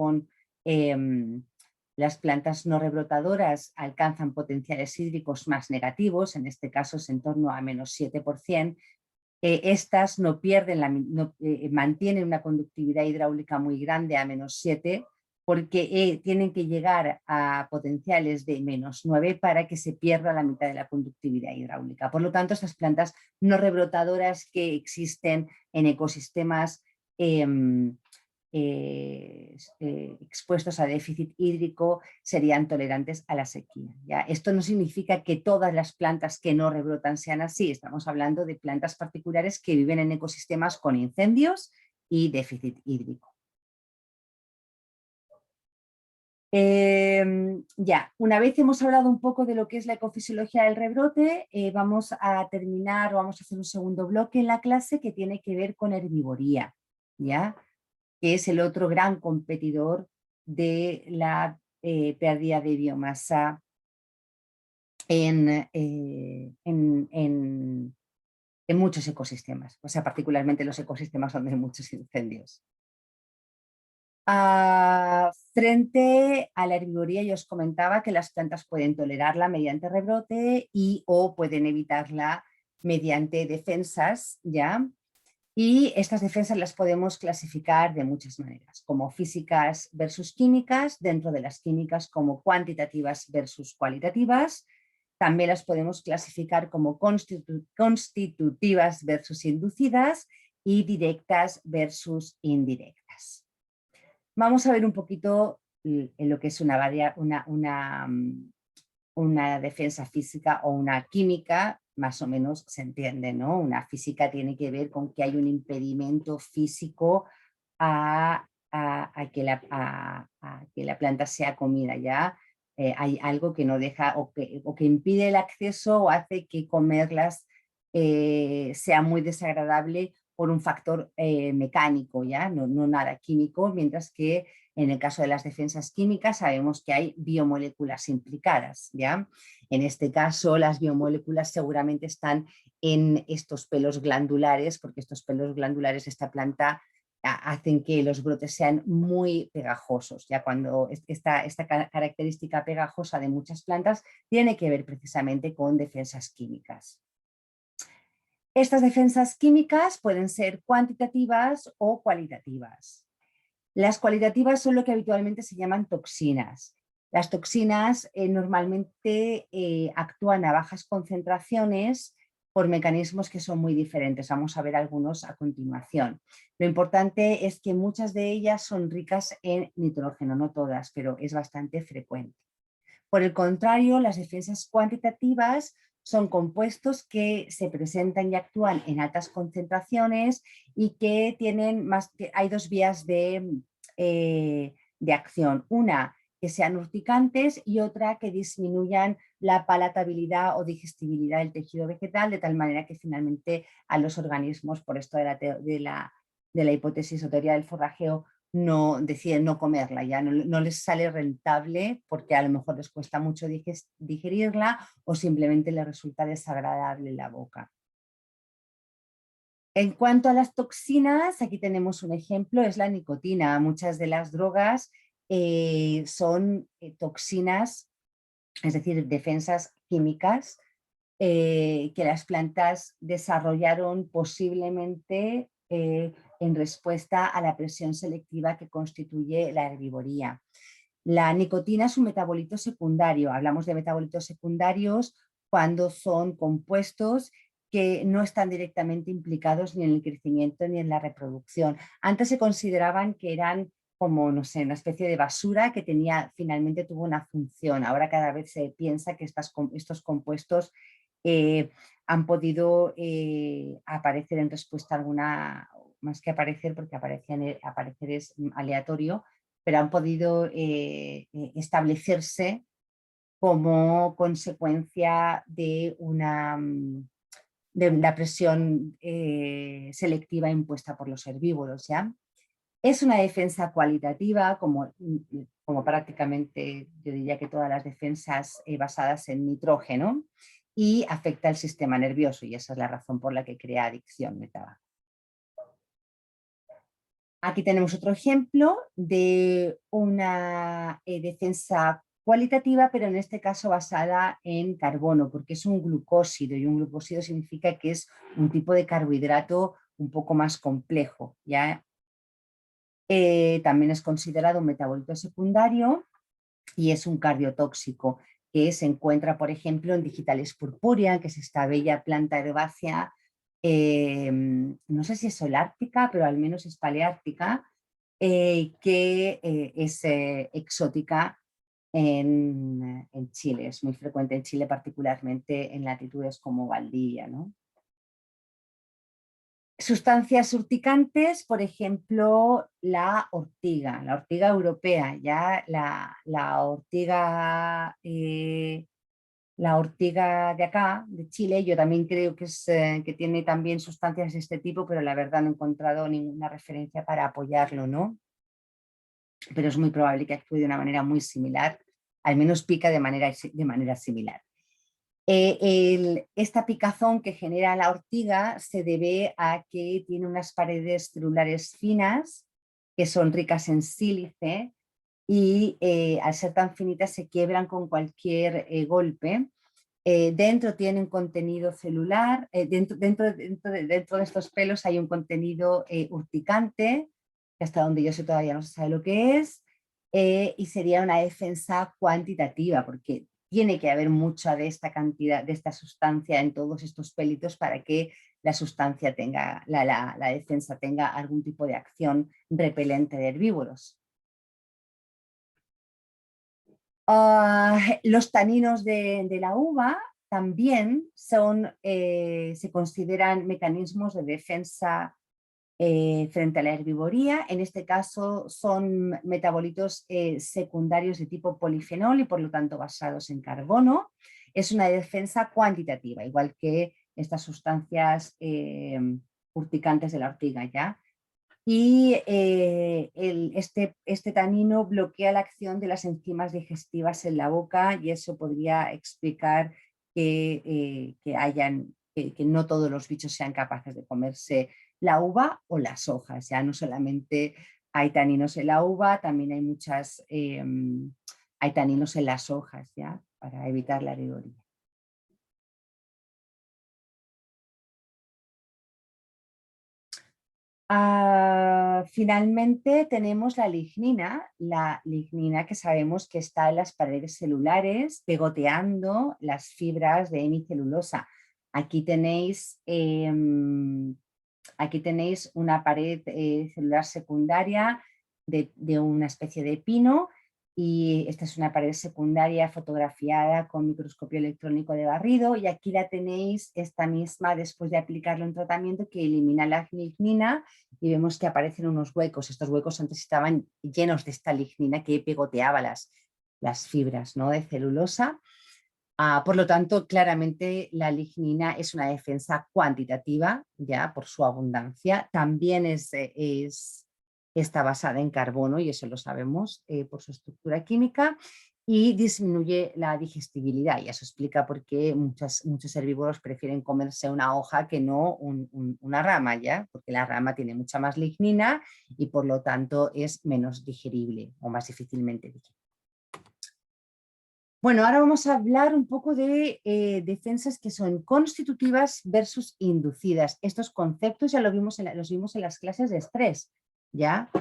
Speaker 1: las plantas no rebrotadoras alcanzan potenciales hídricos más negativos, en este caso es en torno a -7%, estas no pierden mantienen una conductividad hidráulica muy grande a -7, porque tienen que llegar a potenciales de -9 para que se pierda la mitad de la conductividad hidráulica. Por lo tanto, estas plantas no rebrotadoras que existen en ecosistemas expuestos a déficit hídrico serían tolerantes a la sequía, ¿ya? Esto no significa que todas las plantas que no rebrotan sean así, estamos hablando de plantas particulares que viven en ecosistemas con incendios y déficit hídrico. Ya, una vez hemos hablado un poco de lo que es la ecofisiología del rebrote, vamos a terminar o vamos a hacer un segundo bloque en la clase que tiene que ver con herbivoría, ¿ya? Que es el otro gran competidor de la pérdida de biomasa en muchos ecosistemas, o sea, particularmente los ecosistemas donde hay muchos incendios. Frente a la herbivoría, yo os comentaba que las plantas pueden tolerarla mediante rebrote y o pueden evitarla mediante defensas, ¿ya? Y estas defensas las podemos clasificar de muchas maneras, como físicas versus químicas, dentro de las químicas como cuantitativas versus cualitativas. También las podemos clasificar como constitutivas versus inducidas y directas versus indirectas. Vamos a ver un poquito en lo que es una defensa física o una química, más o menos se entiende, ¿no? Una física tiene que ver con que hay un impedimento físico a que la planta sea comida, ¿ya? Hay algo que no deja o que impide el acceso o hace que comerlas sea muy desagradable por un factor mecánico, ¿ya? No nada químico, mientras que en el caso de las defensas químicas sabemos que hay biomoléculas implicadas, ¿ya? En este caso las biomoléculas seguramente están en estos pelos glandulares, porque estos pelos glandulares de esta planta hacen que los brotes sean muy pegajosos. Ya cuando esta característica pegajosa de muchas plantas tiene que ver precisamente con defensas químicas. Estas defensas químicas pueden ser cuantitativas o cualitativas. Las cualitativas son lo que habitualmente se llaman toxinas. Las toxinas normalmente actúan a bajas concentraciones por mecanismos que son muy diferentes. Vamos a ver algunos a continuación. Lo importante es que muchas de ellas son ricas en nitrógeno, no todas, pero es bastante frecuente. Por el contrario, las defensas cuantitativas son compuestos que se presentan y actúan en altas concentraciones y que tienen hay dos vías de acción. Una, que sean urticantes y otra que disminuyan la palatabilidad o digestibilidad del tejido vegetal de tal manera que finalmente a los organismos, por esto de la hipótesis o teoría del forrajeo, deciden no comerla, ya no les sale rentable porque a lo mejor les cuesta mucho digerirla o simplemente les resulta desagradable en la boca. En cuanto a las toxinas, aquí tenemos un ejemplo, es la nicotina. Muchas de las drogas son toxinas, es decir, defensas químicas que las plantas desarrollaron posiblemente en respuesta a la presión selectiva que constituye la herbivoría. La nicotina es un metabolito secundario. Hablamos de metabolitos secundarios cuando son compuestos que no están directamente implicados ni en el crecimiento ni en la reproducción. Antes se consideraban que eran como, no sé, una especie de basura que finalmente tuvo una función. Ahora cada vez se piensa que estos compuestos han podido aparecer en respuesta a alguna, más que aparecer, porque aparecer es aleatorio, pero han podido establecerse como consecuencia de de la presión selectiva impuesta por los herbívoros, ¿ya? Es una defensa cualitativa, como prácticamente yo diría que todas las defensas basadas en nitrógeno, y afecta al sistema nervioso, y esa es la razón por la que crea adicción de tabaco. Aquí tenemos otro ejemplo de una defensa cualitativa, pero en este caso basada en carbono, porque es un glucósido, y un glucósido significa que es un tipo de carbohidrato un poco más complejo, ¿ya? También es considerado un metabolito secundario y es un cardiotóxico que se encuentra, por ejemplo, en Digitalis purpurea, que es esta bella planta herbácea, no sé si es holártica, pero al menos es paleártica, que es exótica en Chile, es muy frecuente en Chile, particularmente en latitudes como Valdivia, ¿no? Sustancias urticantes, por ejemplo, la ortiga europea, ya la ortiga de acá, de Chile, yo también creo que tiene también sustancias de este tipo, pero la verdad no he encontrado ninguna referencia para apoyarlo, ¿no? Pero es muy probable que actúe de una manera muy similar, al menos pica de manera similar. Esta picazón que genera la ortiga se debe a que tiene unas paredes celulares finas que son ricas en sílice y al ser tan finitas se quiebran con cualquier golpe. Dentro tienen contenido celular, dentro de estos pelos hay un contenido urticante, que hasta donde yo sé todavía no se sabe lo que es, y sería una defensa cuantitativa, porque tiene que haber mucha de esta cantidad, de esta sustancia en todos estos pelitos para que la sustancia tenga, la defensa tenga algún tipo de acción repelente de herbívoros. Los taninos de la uva también se consideran mecanismos de defensa frente a la herbivoría. En este caso son metabolitos secundarios de tipo polifenol y por lo tanto basados en carbono. Es una defensa cuantitativa, igual que estas sustancias urticantes de la ortiga, ¿ya? Y este tanino bloquea la acción de las enzimas digestivas en la boca, y eso podría explicar que no todos los bichos sean capaces de comerse la uva o las hojas. Ya no solamente hay taninos en la uva, también hay taninos en las hojas, ¿ya? Para evitar la herbivoría. Finalmente tenemos la lignina que sabemos que está en las paredes celulares pegoteando las fibras de hemicelulosa. Aquí tenéis, una pared celular secundaria de una especie de pino, y esta es una pared secundaria fotografiada con microscopio electrónico de barrido, y aquí la tenéis esta misma después de aplicarlo en tratamiento, que elimina la lignina, y vemos que aparecen unos huecos. Estos huecos antes estaban llenos de esta lignina que pegoteaba las fibras, ¿no?, de celulosa. Por lo tanto, claramente la lignina es una defensa cuantitativa, ya por su abundancia. También está basada en carbono, y eso lo sabemos por su estructura química, y disminuye la digestibilidad, y eso explica por qué muchos herbívoros prefieren comerse una hoja que no una rama, ¿ya? Porque la rama tiene mucha más lignina y por lo tanto es menos digerible o más difícilmente digerible. Bueno, ahora vamos a hablar un poco de defensas que son constitutivas versus inducidas. Estos conceptos ya los vimos en las clases de estrés, ¿ya?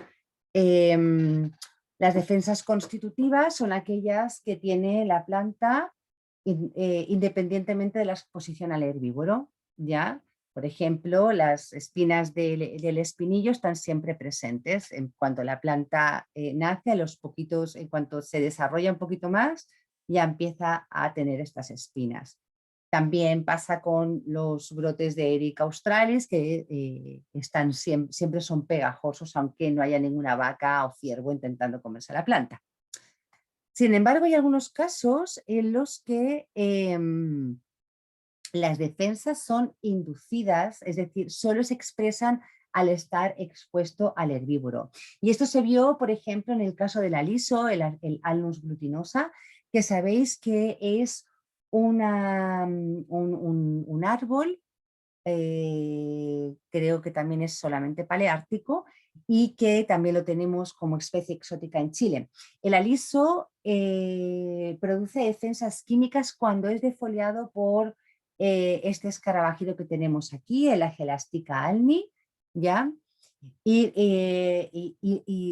Speaker 1: Las defensas constitutivas son aquellas que tiene la planta independientemente de la exposición al herbívoro, ¿ya? Por ejemplo, las espinas del espinillo están siempre presentes. En cuanto la planta nace, en cuanto se desarrolla un poquito más, ya empieza a tener estas espinas. También pasa con los brotes de Erica australis, que siempre son pegajosos, aunque no haya ninguna vaca o ciervo intentando comerse la planta. Sin embargo, hay algunos casos en los que las defensas son inducidas, es decir, solo se expresan al estar expuesto al herbívoro. Y esto se vio, por ejemplo, en el caso del aliso, el Alnus glutinosa, que sabéis que es un árbol, creo que también es solamente paleártico y que también lo tenemos como especie exótica en Chile. El aliso produce defensas químicas cuando es defoliado por este escarabajido que tenemos aquí, el Agelastica alni, ¿ya? Y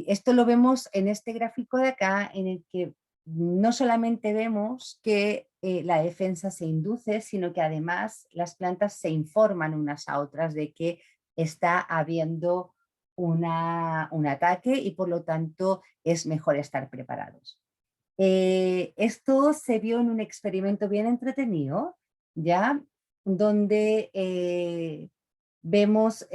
Speaker 1: esto lo vemos en este gráfico de acá, en el que no solamente vemos que la defensa se induce, sino que además las plantas se informan unas a otras de que está habiendo un ataque y por lo tanto es mejor estar preparados. Esto se vio en un experimento bien entretenido, ¿ya? Donde vemos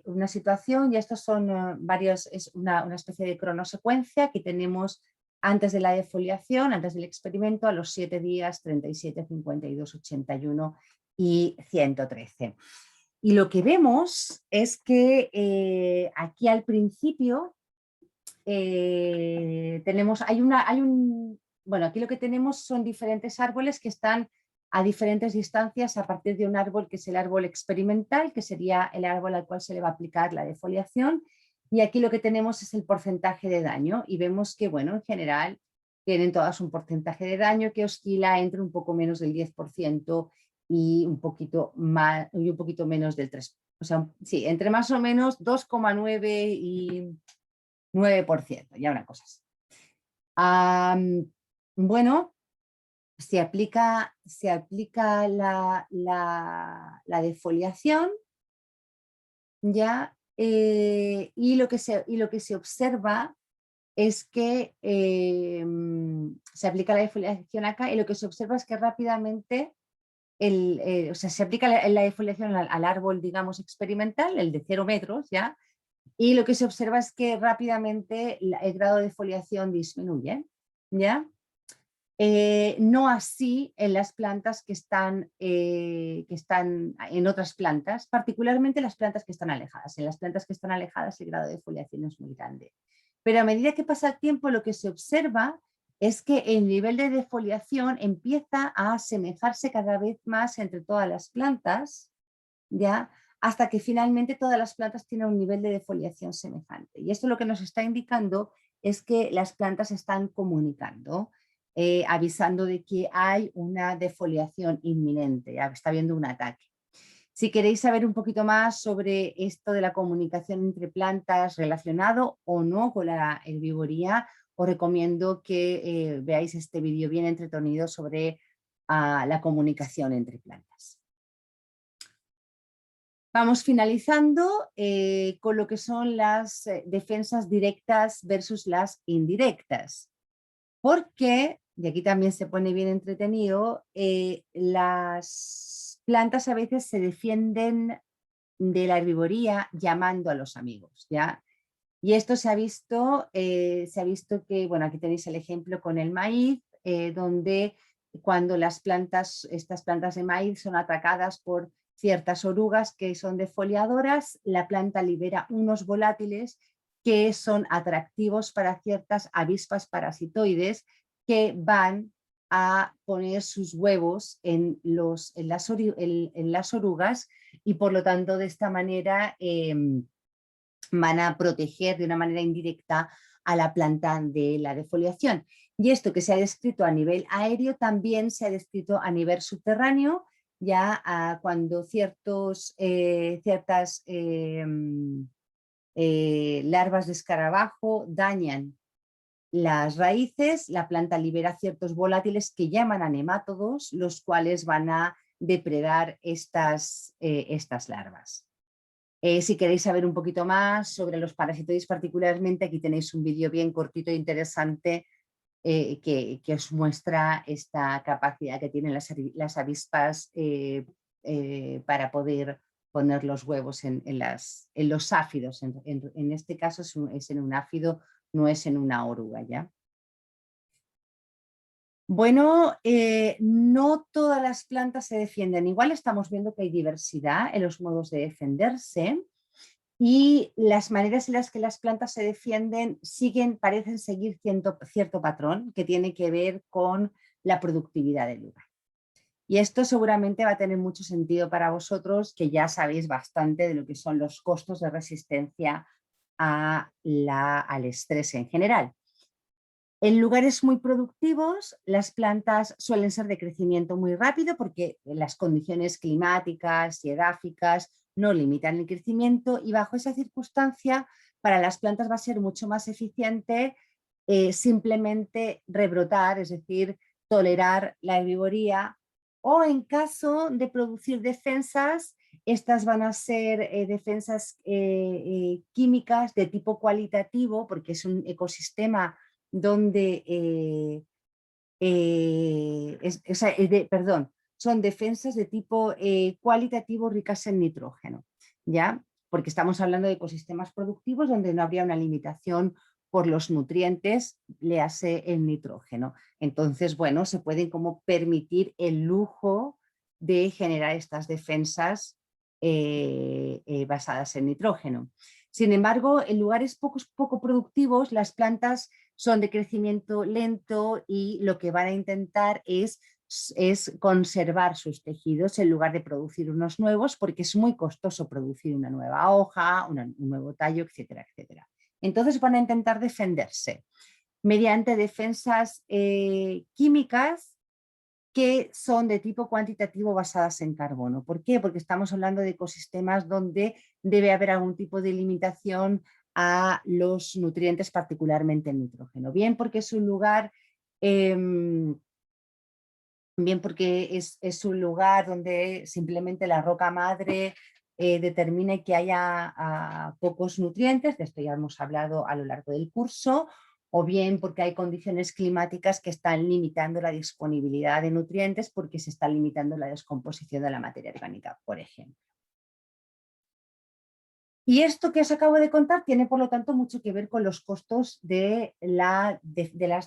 Speaker 1: una situación, y estos son varios, es una especie de cronosecuencia que tenemos antes de la defoliación, antes del experimento, a los 7 días, 37, 52, 81 y 113. Y lo que vemos es que aquí al principio tenemos, bueno, aquí lo que tenemos son diferentes árboles que están a diferentes distancias a partir de un árbol que es el árbol experimental, que sería el árbol al cual se le va a aplicar la defoliación, y aquí lo que tenemos es el porcentaje de daño y vemos que, bueno, en general tienen todas un porcentaje de daño que oscila entre un poco menos del 10% y un poquito más, y un poquito menos del 3%. O sea, sí, entre más o menos 2,9 y 9%, ya una cosa así. Bueno, se aplica la defoliación, ¿ya? Y lo que se observa es que se aplica la defoliación acá y lo que se observa es que rápidamente, o sea, se aplica la defoliación al árbol, digamos, experimental, el de 0 metros, ¿ya? Y lo que se observa es que rápidamente el grado de foliación disminuye, ¿ya? No así en las plantas que están en otras plantas, particularmente las plantas que están alejadas. En las plantas que están alejadas el grado de foliación es muy grande. Pero a medida que pasa el tiempo, lo que se observa es que el nivel de defoliación empieza a asemejarse cada vez más entre todas las plantas, ¿ya? Hasta que finalmente todas las plantas tienen un nivel de defoliación semejante. Y esto lo que nos está indicando es que las plantas están comunicando, avisando de que hay una defoliación inminente, ya está habiendo un ataque. Si queréis saber un poquito más sobre esto de la comunicación entre plantas relacionado o no con la herbivoría, os recomiendo que veáis este vídeo bien entretenido sobre la comunicación entre plantas. Vamos finalizando con lo que son las defensas directas versus las indirectas. Porque, y aquí también se pone bien entretenido, las plantas a veces se defienden de la herbivoría llamando a los amigos, ¿ya? Y esto se ha visto que, bueno, aquí tenéis el ejemplo con el maíz, donde cuando estas plantas de maíz son atacadas por ciertas orugas que son defoliadoras, la planta libera unos volátiles que son atractivos para ciertas avispas parasitoides que van a poner sus huevos en las orugas y por lo tanto de esta manera van a proteger de una manera indirecta a la planta de la defoliación. Y esto que se ha descrito a nivel aéreo también se ha descrito a nivel subterráneo, ya cuando ciertas larvas de escarabajo dañan las raíces, la planta libera ciertos volátiles que llaman a nemátodos, los cuales van a depredar estas larvas. Si queréis saber un poquito más sobre los parasitoides particularmente, aquí tenéis un vídeo bien cortito e interesante que os muestra esta capacidad que tienen las avispas para poder poner los huevos en los áfidos. En este caso es en un áfido, no es en una oruga, ¿ya? Bueno, no todas las plantas se defienden. Igual estamos viendo que hay diversidad en los modos de defenderse y las maneras en las que las plantas se defienden parecen seguir cierto patrón que tiene que ver con la productividad del lugar. Y esto seguramente va a tener mucho sentido para vosotros, que ya sabéis bastante de lo que son los costos de resistencia al estrés en general. En lugares muy productivos, las plantas suelen ser de crecimiento muy rápido porque las condiciones climáticas y edáficas no limitan el crecimiento, y bajo esa circunstancia para las plantas va a ser mucho más eficiente simplemente rebrotar, es decir, tolerar la herbivoría, o en caso de producir defensas, estas van a ser defensas químicas de tipo cualitativo, porque es un ecosistema donde, perdón, son defensas de tipo cualitativo ricas en nitrógeno, ¿ya? Porque estamos hablando de ecosistemas productivos donde no habría una limitación por los nutrientes, le hace el nitrógeno. Entonces, bueno, se pueden como permitir el lujo de generar estas defensas basadas en nitrógeno. Sin embargo, en lugares poco productivos, las plantas son de crecimiento lento y lo que van a intentar es conservar sus tejidos en lugar de producir unos nuevos, porque es muy costoso producir una nueva hoja, un nuevo tallo, etcétera, etcétera. Entonces van a intentar defenderse mediante defensas químicas que son de tipo cuantitativo basadas en carbono. ¿Por qué? Porque estamos hablando de ecosistemas donde debe haber algún tipo de limitación a los nutrientes, particularmente el nitrógeno. Bien porque es un lugar, bien porque es un lugar donde simplemente la roca madre determine que haya pocos nutrientes, de esto ya hemos hablado a lo largo del curso, o bien porque hay condiciones climáticas que están limitando la disponibilidad de nutrientes porque se está limitando la descomposición de la materia orgánica, por ejemplo. Y esto que os acabo de contar tiene, por lo tanto, mucho que ver con los costos de las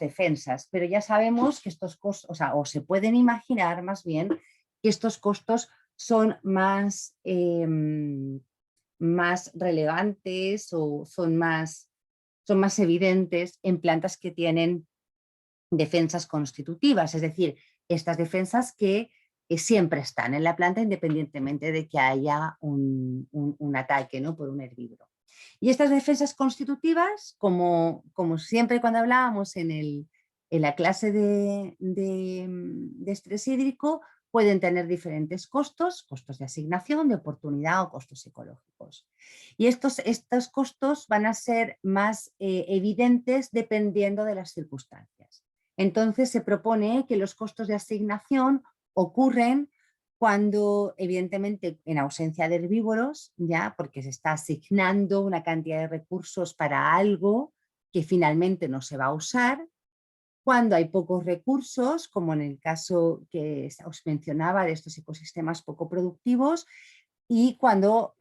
Speaker 1: defensas, pero ya sabemos que estos costos, o se pueden imaginar más bien que estos costos son más relevantes o son más evidentes en plantas que tienen defensas constitutivas, es decir, estas defensas que siempre están en la planta independientemente de que haya un ataque, ¿no?, por un herbívoro. Y estas defensas constitutivas, como siempre cuando hablábamos en la clase de estrés hídrico, pueden tener diferentes costos de asignación, de oportunidad o costos ecológicos. Y estos costos van a ser más evidentes dependiendo de las circunstancias. Entonces se propone que los costos de asignación ocurren cuando, evidentemente, en ausencia de herbívoros, ya, porque se está asignando una cantidad de recursos para algo que finalmente no se va a usar, cuando hay pocos recursos, como en el caso que os mencionaba de estos ecosistemas poco productivos, o cuando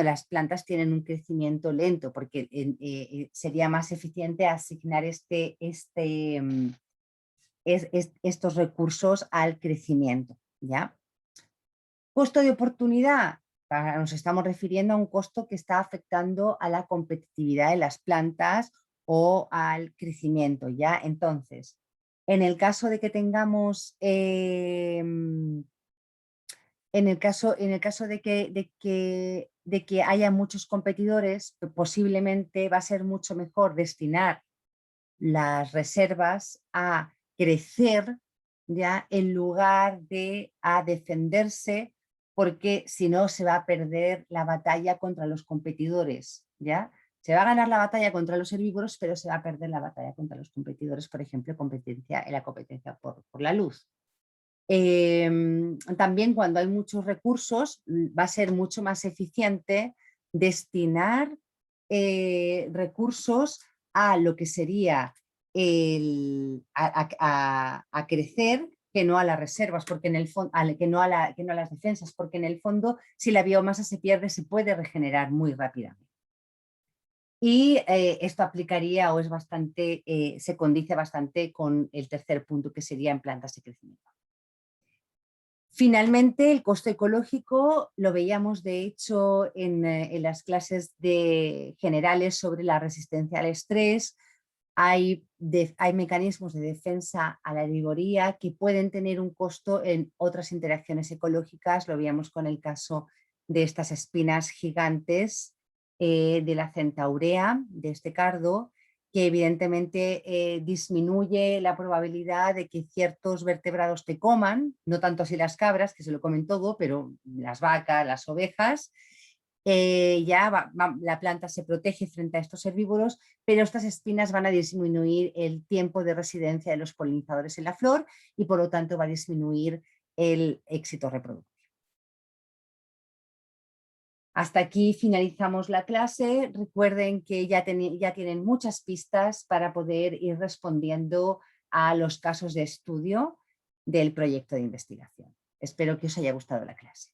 Speaker 1: las plantas tienen un crecimiento lento, porque sería más eficiente asignar estos recursos al crecimiento, ¿ya? Costo de oportunidad, nos estamos refiriendo a un costo que está afectando a la competitividad de las plantas o al crecimiento, ¿ya? Entonces, en el caso de que tengamos, en el caso de que haya muchos competidores, posiblemente va a ser mucho mejor destinar las reservas a crecer, ya, en lugar de a defenderse, porque si no se va a perder la batalla contra los competidores, ¿ya? Se va a ganar la batalla contra los herbívoros, pero se va a perder la batalla contra los competidores, por ejemplo, en la competencia por la luz. También cuando hay muchos recursos va a ser mucho más eficiente destinar recursos a lo que sería a crecer, que no a las reservas, porque en el fondo, que no a las defensas, porque en el fondo si la biomasa se pierde se puede regenerar muy rápidamente. Y esto aplicaría o es bastante, se condice bastante con el tercer punto, que sería en plantas de crecimiento. Finalmente, el costo ecológico lo veíamos de hecho en las clases generales sobre la resistencia al estrés. Hay mecanismos de defensa a la rigoría que pueden tener un costo en otras interacciones ecológicas. Lo veíamos con el caso de estas espinas gigantes de la centaurea, de este cardo, que evidentemente disminuye la probabilidad de que ciertos vertebrados te coman, no tanto así las cabras, que se lo comen todo, pero las vacas, las ovejas, la planta se protege frente a estos herbívoros, pero estas espinas van a disminuir el tiempo de residencia de los polinizadores en la flor y por lo tanto va a disminuir el éxito reproductivo. Hasta aquí finalizamos la clase. Recuerden que ya tienen muchas pistas para poder ir respondiendo a los casos de estudio del proyecto de investigación. Espero que os haya gustado la clase.